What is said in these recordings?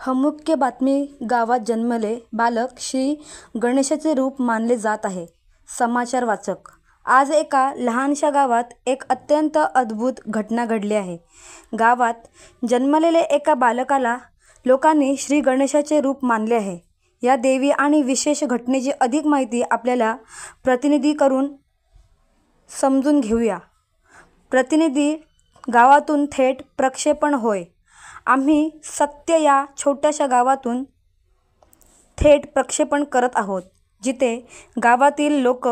मुख्य बातमी गावात जन्मले बालक श्री गणेशाचे रूप मानले जात आहे। समाचार वाचक, आज एका लहानशा गावात एक अत्यंत अद्भुत घटना घडली आहे। गावात जन्मलेले एका बालकाला लोकांनी श्री गणेशाचे रूप मानले आहे। या देवी आणि विशेष घटनेची अधिक माहिती आपल्याला प्रतिनिधी करून समजून घेऊया। प्रतिनिधी गावातून थेट प्रक्षेपण होय। आम्ही सत्य या छोट्याशा गावातून थेट प्रक्षेपण करत आहोत, जिथे गावातील लोक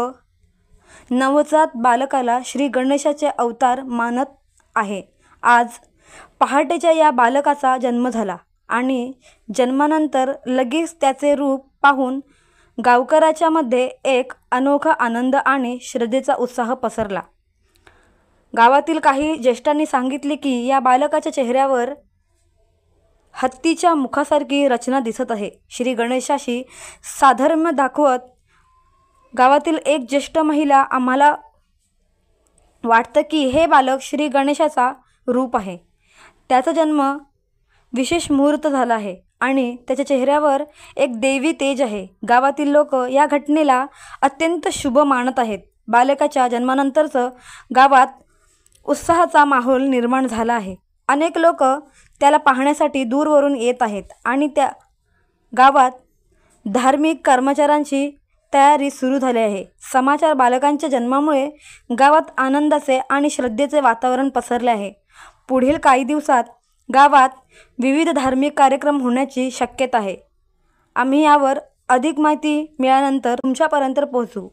नवजात बालकाला श्री गणेशाचे अवतार मानत आहे। आज पहाटेच्या या बालकाचा जन्म झाला आणि जन्मानंतर लगेच त्याचे रूप पाहून गावकऱ्याच्या मध्ये एक अनोखा आनंद आणि श्रद्धेचा उत्साह पसरला। गावातील काही ज्येष्ठांनी सांगितले की या बालकाच्या चेहऱ्यावर हत्तीच्या मुखासारखी रचना दिसत आहे। श्री गणेशाशी साधर्म्य दाखवत गावातील एक ज्येष्ठ महिला, आम्हाला वाटतं की हे बालक श्री गणेशाचा रूप आहे। त्याचा जन्म विशेष मुहूर्त झाला आहे आणि त्याच्या चेहऱ्यावर एक देवी तेज आहे। गावातील लोक या घटनेला अत्यंत शुभ मानत आहेत। बालकाच्या जन्मानंतरच गावात उत्साहाचा माहोल निर्माण झाला आहे। अनेक लोक त्याला पाहण्यासाठी दूरवरून येत आहेत आणि त्या गावात धार्मिक कर्मचाऱ्यांची तयारी सुरू झाली आहे। समाचार बालकांच्या जन्मामुळे गावात आनंदाचे आणि श्रद्धेचे वातावरण पसरले आहे। पुढील काही दिवसात गावात विविध धार्मिक कार्यक्रम होण्याची शक्यता आहे। आम्ही यावर अधिक माहिती मिळाल्यानंतर तुमच्यापर्यंत पोहोचू।